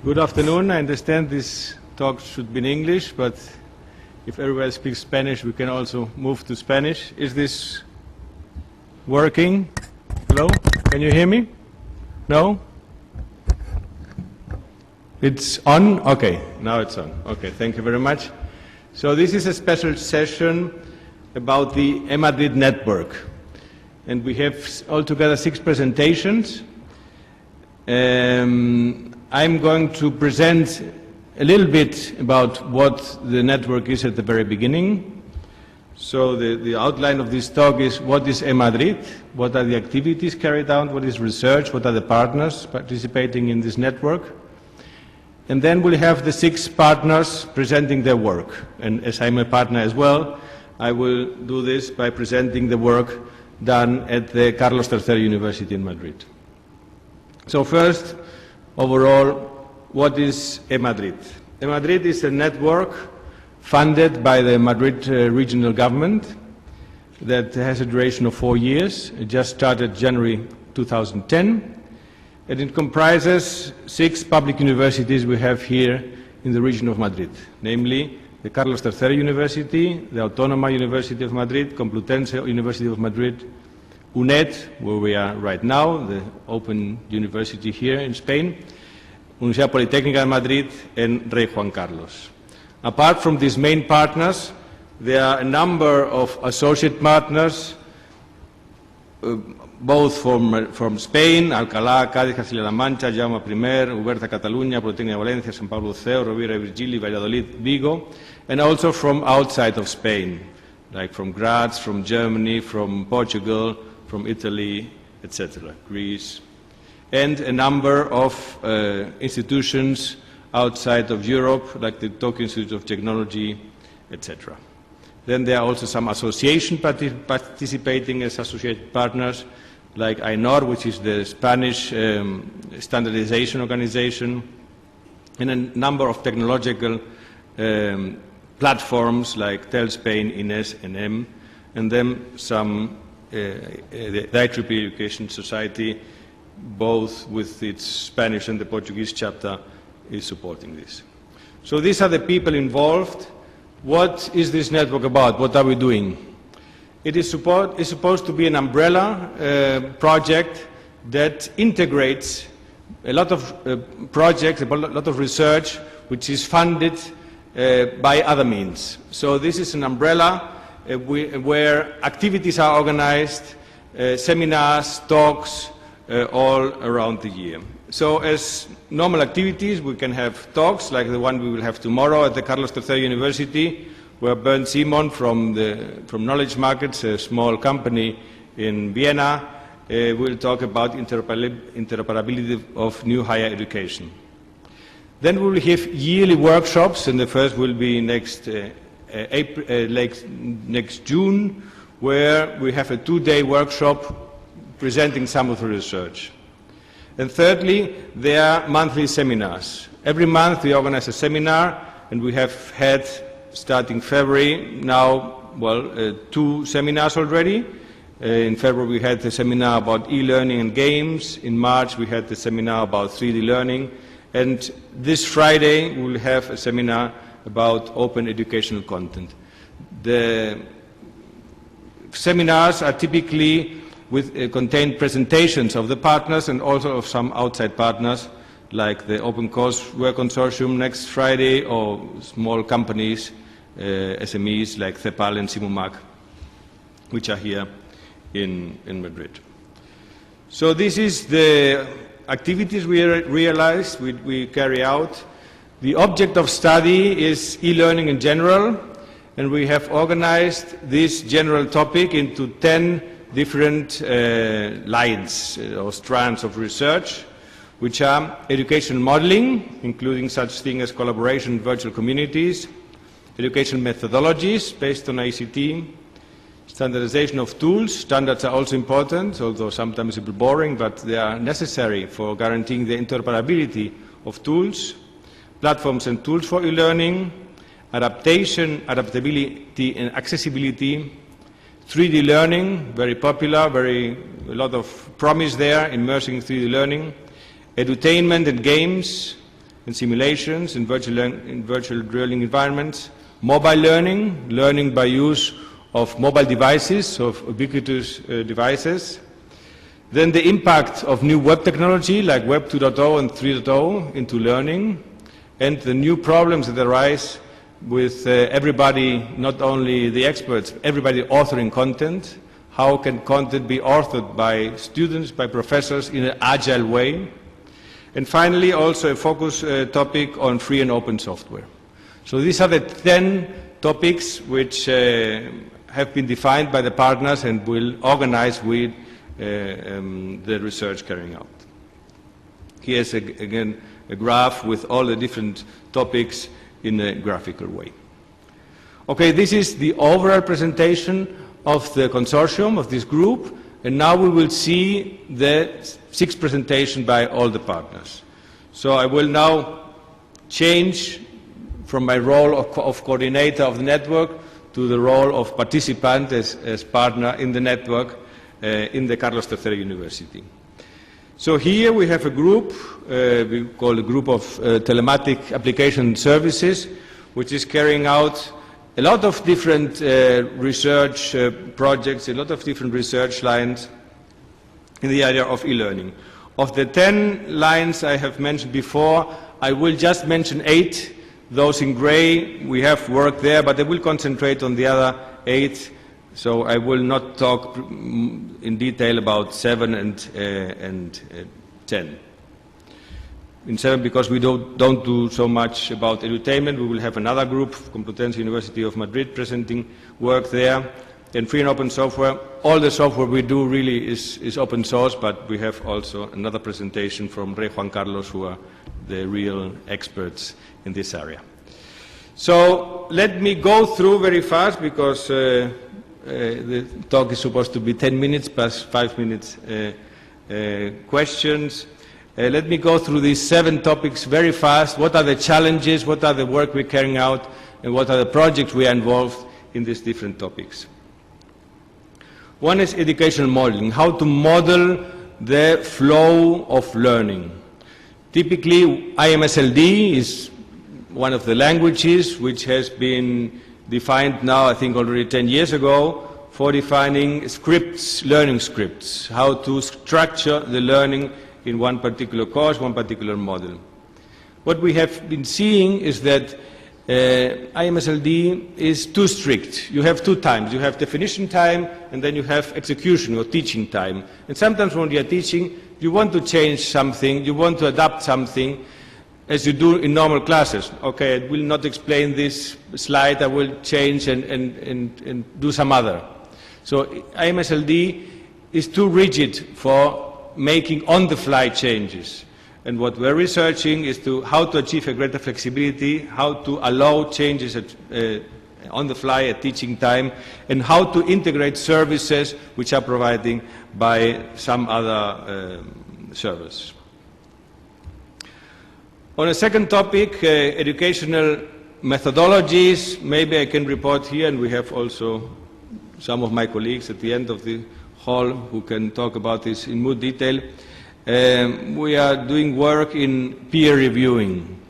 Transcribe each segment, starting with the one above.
Good afternoon. I understand this talk should be in English, but if everybody speaks Spanish, we can also move to Spanish. Is this working? Hello? Can you hear me? No? It's on? Okay, now it's on. Okay, thank you very much. So this is a special session about the eMadrid network. And we have altogether 6 presentations. I'm going to present a little bit about what the network is at the very beginning. So the outline of this talk is what is eMadrid, what are the activities carried out, what is research, what are the partners participating in this network. And then we'll have the 6 partners presenting their work. And as I'm a partner as well, I will do this by presenting the work done at the Carlos III University in Madrid. So first, overall, what is eMadrid? eMadrid is a network funded by the Madrid regional government that has a duration of 4 years. It just started January 2010. And it comprises 6 public universities we have here in the region of Madrid, namely the Carlos III University, the Autónoma University of Madrid, Complutense University of Madrid, UNED, where we are right now, the Open University here in Spain, Universidad Politécnica de Madrid, and Rey Juan Carlos. Apart from these main partners, there are a number of associate partners, both from Spain, Alcalá, Cádiz, Castilla-La Mancha, Jaume I, Uberta, Catalunya, Politécnica de Valencia, San Pablo Ceu, Rovira, Virgili, Valladolid, Vigo, and also from outside of Spain, like from Graz, from Germany, from Portugal, from Italy, etc., Greece, and a number of institutions outside of Europe, like the Tokyo Institute of Technology, etc. Then there are also some associations participating as associated partners, like INOR, which is the Spanish standardization organization, and a number of technological platforms like TEL Spain, INES, NM, and then some the IEEE Education Society, both with its Spanish and the Portuguese chapter, is supporting this. So these are the people involved. What is this network about? What are we doing? It is supposed to be an umbrella project that integrates a lot of projects, a lot of research, which is funded by other means. So this is an umbrella where activities are organized, seminars, talks, all around the year. So as normal activities, we can have talks like the one we will have tomorrow at the Carlos III University, where Bernd Simon from Knowledge Markets, a small company in Vienna, will talk about interoperability of new higher education. Then we will have yearly workshops, and the first will be next June, where we have a 2-day workshop presenting some of the research. And thirdly, there are monthly seminars. Every month we organize a seminar, and we have had, starting February, now, 2 seminars already. In February we had a seminar about e-learning and games. In March we had the seminar about 3D learning. And this Friday we will have a seminar about open educational content. The seminars are typically contain presentations of the partners and also of some outside partners, like the Open Courseware Consortium next Friday, or small companies, SMEs like CEPAL and Simumac, which are here in Madrid. So this is the activities we realize, we carry out. The object of study is e-learning in general, and we have organized this general topic into 10 different lines or strands of research, which are education modeling, including such things as collaboration in virtual communities, education methodologies based on ICT, standardization of tools. Standards are also important, although sometimes a bit boring, but they are necessary for guaranteeing the interoperability of tools, platforms and tools for e-learning, adaptation, adaptability and accessibility, 3D learning, very popular, a lot of promise there, immersing 3D learning, edutainment and games, and simulations in virtual learning environments, mobile learning, learning by use of mobile devices, of ubiquitous devices. Then the impact of new web technology like Web 2.0 and 3.0 into learning, and the new problems that arise with everybody, not only the experts, everybody authoring content. How can content be authored by students, by professors in an agile way? And finally, also a focus topic on free and open software. So these are the 10 topics which have been defined by the partners and will organize with the research carrying out. Here's again a graph with all the different topics in a graphical way. Okay, this is the overall presentation of the consortium, of this group, and now we will see the 6 presentations by all the partners. So I will now change from my role of coordinator of the network to the role of participant as partner in the network in the Carlos III University. So here we have a group, we call a group of telematic application services, which is carrying out a lot of different research projects, a lot of different research lines in the area of e-learning. Of the 10 lines I have mentioned before, I will just mention 8. Those in gray, we have work there, but I will concentrate on the other 8. So I will not talk in detail about 7 and 10. In 7, because we don't do so much about edutainment, we will have another group, Complutense University of Madrid, presenting work there. And free and open software, all the software we do really is open source, but we have also another presentation from Rey Juan Carlos, who are the real experts in this area. So let me go through very fast, because the talk is supposed to be 10 minutes plus 5 minutes questions. Let me go through these 7 topics very fast. What are the challenges, what are the work we're carrying out, and what are the projects we are involved in these different topics. One is educational modeling, how to model the flow of learning. Typically, IMSLD is one of the languages which has been defined now, I think already 10 years ago, for defining scripts, learning scripts, how to structure the learning in one particular course, one particular model. What we have been seeing is that IMSLD is too strict. You have 2 times. You have definition time, and then you have execution or teaching time. And sometimes when you are teaching, you want to change something, you want to adapt something, as you do in normal classes. Okay, I will not explain this slide, I will change and do some other. So IMSLD is too rigid for making on-the-fly changes. And what we're researching is how to achieve a greater flexibility, how to allow changes on the fly at teaching time, and how to integrate services which are provided by some other service. On a second topic, educational methodologies, maybe I can report here, and we have also some of my colleagues at the end of the hall who can talk about this in more detail. We are doing work in peer reviewing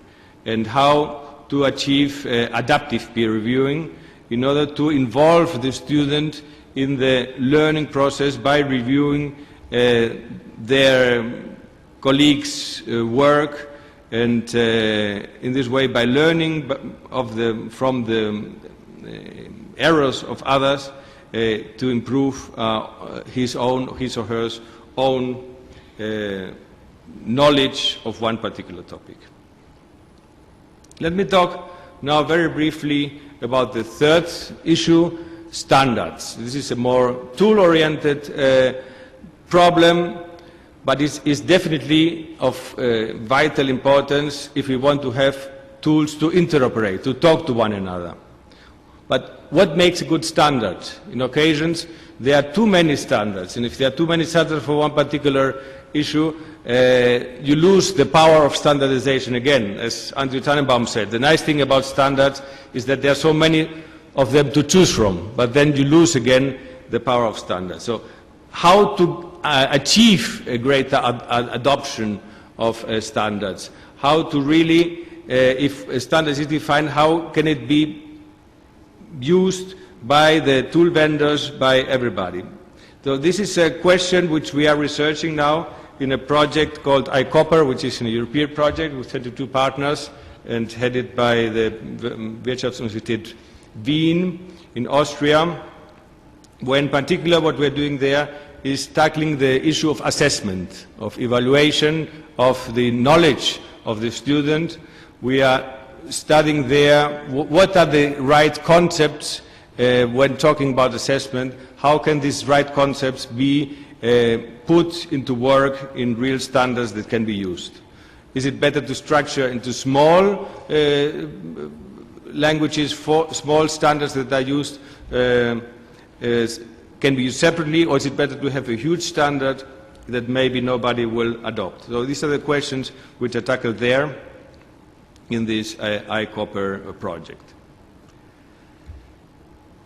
and how to achieve adaptive peer reviewing in order to involve the student in the learning process by reviewing their colleagues' work, and in this way, by learning from the errors of others, to improve his or her own knowledge of one particular topic. Let me talk now very briefly about the third issue, standards. This is a more tool-oriented problem, but it's definitely of vital importance if we want to have tools to interoperate, to talk to one another. But what makes a good standard? In occasions, there are too many standards, and if there are too many standards for one particular issue, you lose the power of standardization again. As Andrew Tannenbaum said, the nice thing about standards is that there are so many of them to choose from, but then you lose again the power of standards. So how to achieve a greater adoption standards. How to really, if a standard is defined, how can it be used by the tool vendors, by everybody? So this is a question which we are researching now in a project called iCopper, which is a European project with 32 partners and headed by the Wirtschaftsuniversität Wien in Austria, where in particular what we're doing there is tackling the issue of assessment, of evaluation of the knowledge of the student. We are studying there what are the right concepts when talking about assessment, how can these right concepts be put into work in real standards that can be used. Is it better to structure into small languages, small standards that are used, can be used separately, or is it better to have a huge standard that maybe nobody will adopt? So these are the questions which are tackled there in this iCopper project.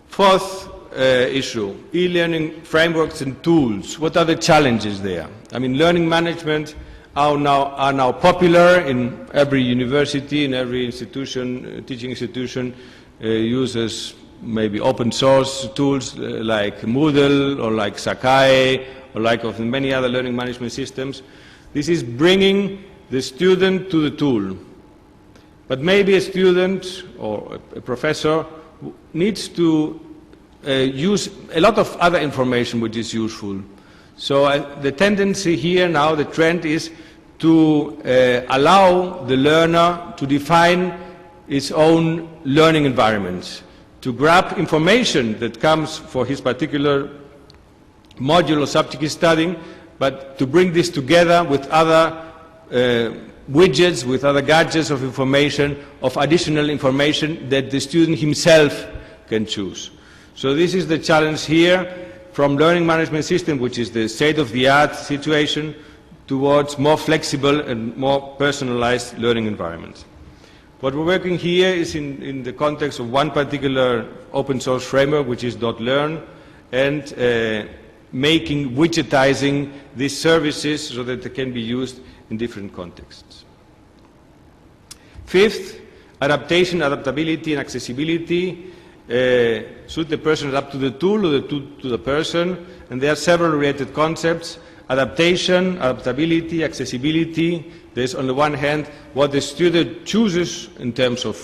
Fourth issue, e-learning frameworks and tools. What are the challenges there? I mean, learning management are now popular in every university, in every institution, teaching institution uses maybe open source tools like Moodle or like Sakai or like of many other learning management systems. This is bringing the student to the tool. But maybe a student or a professor needs to use a lot of other information which is useful. So the tendency here now, the trend is to allow the learner to define its own learning environment, to grab information that comes for his particular module or subject he's studying, but to bring this together with other widgets, with other gadgets of information, of additional information that the student himself can choose. So this is the challenge here, from learning management system, which is the state-of-the-art situation, towards more flexible and more personalized learning environments. What we're working here is in the context of one particular open source framework, which is .learn, and widgetizing these services so that they can be used in different contexts. Fifth, adaptation, adaptability, and accessibility. Should the person adapt to the tool or the tool to the person? And there are several related concepts. Adaptation, adaptability, accessibility. There's on the one hand what the student chooses in terms of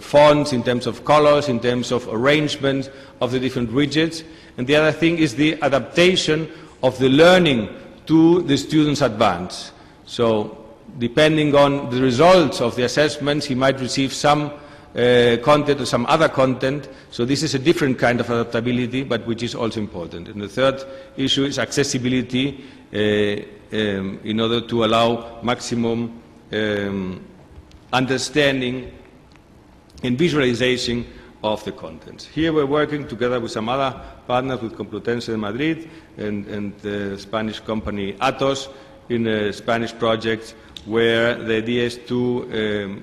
fonts, in terms of colors, in terms of arrangement of the different widgets. And the other thing is the adaptation of the learning to the student's advance. So depending on the results of the assessments, he might receive some content or some other content. So this is a different kind of adaptability, but which is also important. And the third issue is accessibility in order to allow maximum understanding and visualization of the content. Here we're working together with some other partners, with Complutense in Madrid and the Spanish company Atos in a Spanish project where the idea is to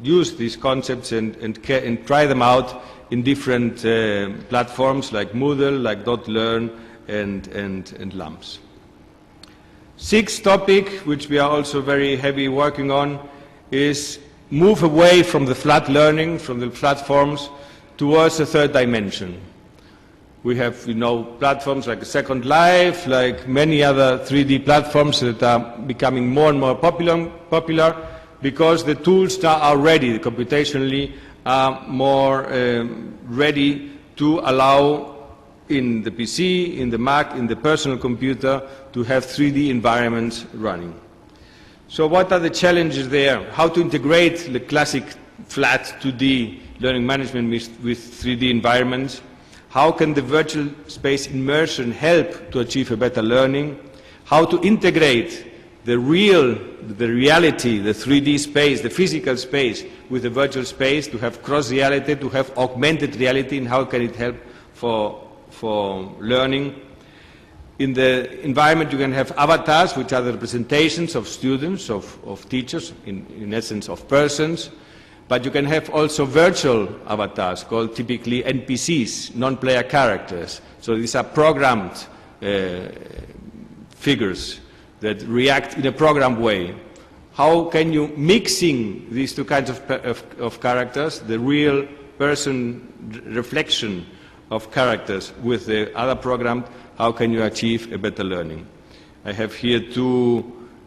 use these concepts and try them out in different platforms like Moodle, like .learn and LAMPS. Sixth topic, which we are also very heavy working on, is move away from the flat learning, from the flat forms, towards a third dimension. We have, platforms like Second Life, like many other 3D platforms that are becoming more and more popular because the tools are ready, computationally are more ready to allow in the PC, in the Mac, in the personal computer to have 3D environments running. So what are the challenges there? How to integrate the classic flat 2D learning management with 3D environments? How can the virtual space immersion help to achieve a better learning? How to integrate the reality, the 3D space, the physical space with the virtual space, to have cross-reality, to have augmented reality, and how can it help for learning? In the environment you can have avatars, which are the representations of students, of teachers, in essence of persons, but you can have also virtual avatars called typically NPCs, non-player characters. So these are programmed figures that react in a programmed way. How can you mixing these two kinds of characters, the real person reflection of characters with the other programmed, how can you achieve a better learning? I have here two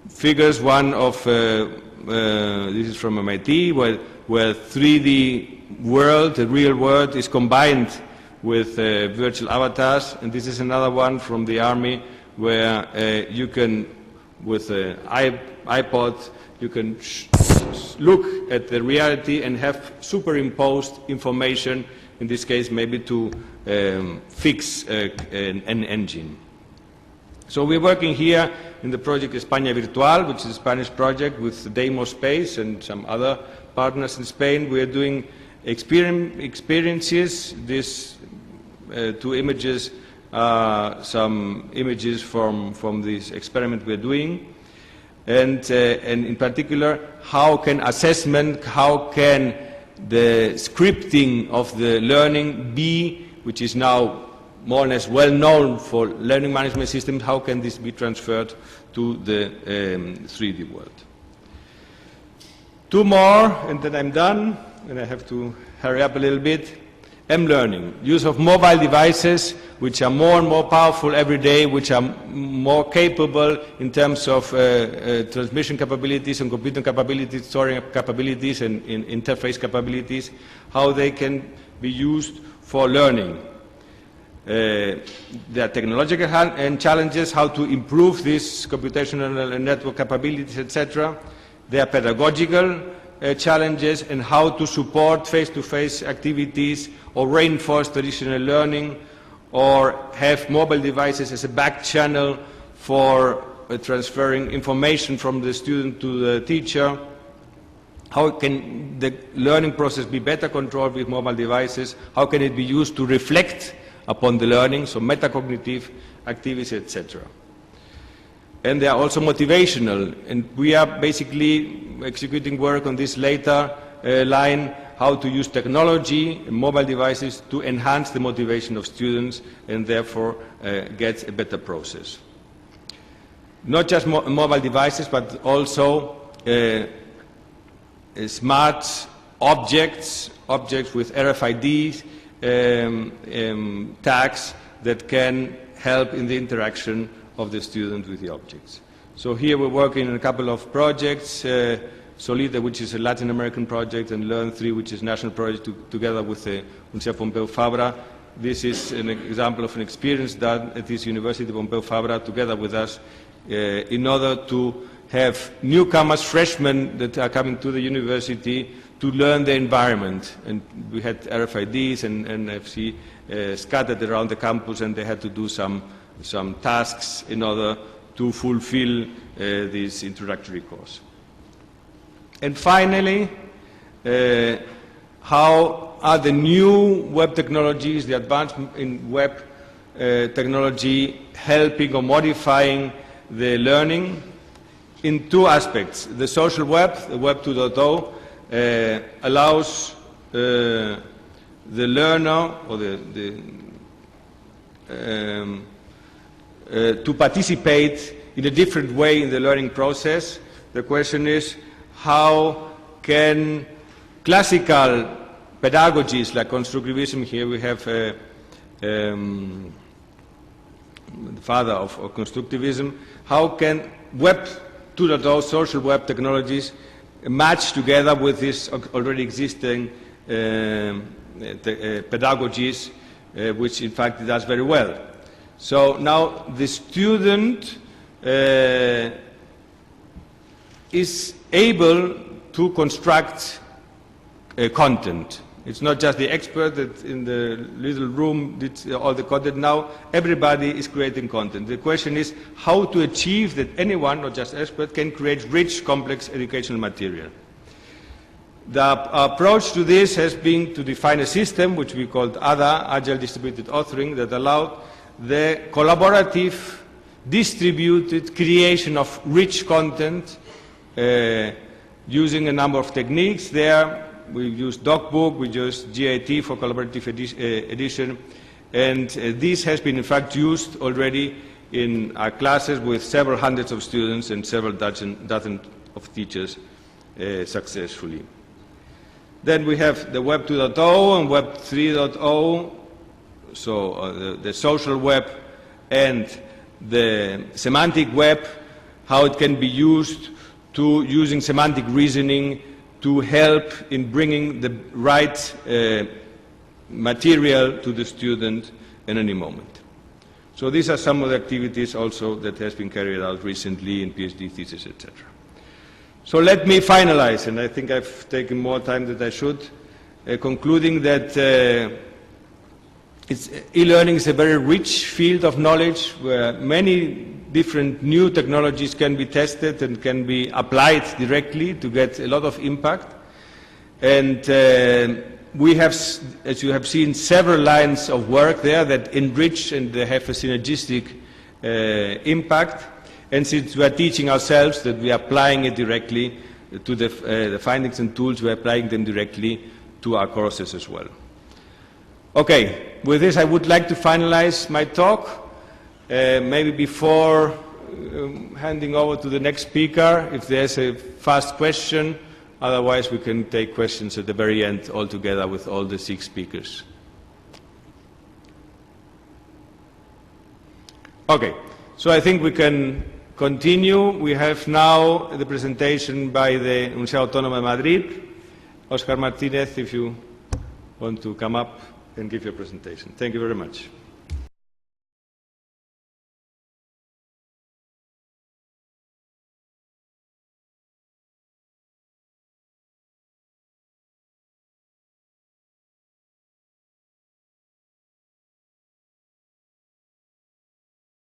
figures, one of, this is from MIT, where 3D world, the real world, is combined with virtual avatars, and this is another one from the army, where you can, with an iPod, you can look at the reality and have superimposed information, in this case maybe to fix an engine. So we're working here in the project España Virtual, which is a Spanish project with Demo Space and some other partners in Spain. We are doing experiences. These two images are some images from this experiment we're doing. And in particular, how can assessment, how can the scripting of the learning be, which is now more or less well known for learning management systems, how can this be transferred to the 3D world? Two more, and then I'm done, and I have to hurry up a little bit. M-learning, use of mobile devices, which are more and more powerful every day, which are more capable in terms of transmission capabilities and computing capabilities, storing capabilities and interface capabilities, how they can be used for learning. There are technological challenges, how to improve these computational and network capabilities, etc. There are pedagogical challenges and how to support face-to-face activities or reinforce traditional learning or have mobile devices as a back channel for transferring information from the student to the teacher. How can the learning process be better controlled with mobile devices? How can it be used to reflect upon the learning, so metacognitive activities, etc. And they are also motivational, and we are basically executing work on this later line, how to use technology and mobile devices to enhance the motivation of students and therefore get a better process. Not just mobile devices, but also smart objects with RFIDs, tags that can help in the interaction of the student with the objects. So here we're working on a couple of projects, Solida, which is a Latin American project, and Learn3, which is a national project together with the Universidad Pompeu Fabra. This is an example of an experience done at this University Pompeu Fabra together with us in order to have newcomers, freshmen that are coming to the university to learn the environment. And we had RFIDs and NFC scattered around the campus, and they had to do some tasks in order to fulfill this introductory course. And finally, how are the new web technologies, the advancement in web technology, helping or modifying the learning in two aspects. The social web, the Web 2.0, allows the learner or to participate in a different way in the learning process. The question is, how can classical pedagogies like constructivism, here we have the father of constructivism, how can Web 2.0 social web technologies match together with these already existing pedagogies, which in fact it does very well. So now the student is able to construct content. It's not just the expert that in the little room did all the content. Now everybody is creating content. The question is how to achieve that anyone, not just expert, can create rich, complex educational material. The approach to this has been to define a system which we called ADA, Agile Distributed Authoring, that allowed the collaborative, distributed creation of rich content using a number of techniques. There we use DocBook, we use GIT for collaborative edition, and this has been in fact used already in our classes with several hundreds of students and several dozen of teachers successfully. Then we have the Web 2.0 and Web 3.0, so the social web and the semantic web, how it can be used using semantic reasoning to help in bringing the right material to the student in any moment. So these are some of the activities also that has been carried out recently in PhD thesis, etc. So let me finalize, and I think I've taken more time than I should, concluding that e-learning is a very rich field of knowledge where many different new technologies can be tested and can be applied directly to get a lot of impact. And we have, as you have seen, several lines of work there that enrich and they have a synergistic impact. And since we are teaching ourselves that we are applying it directly to the findings and tools, we are applying them directly to our courses as well. Okay, with this I would like to finalize my talk. Maybe before handing over to the next speaker, if there's a fast question, otherwise we can take questions at the very end all together with all the 6 speakers. Okay, so I think we can continue. We have now the presentation by the Universidad Autónoma de Madrid. Oscar Martinez, if you want to come up and give your presentation. Thank you very much.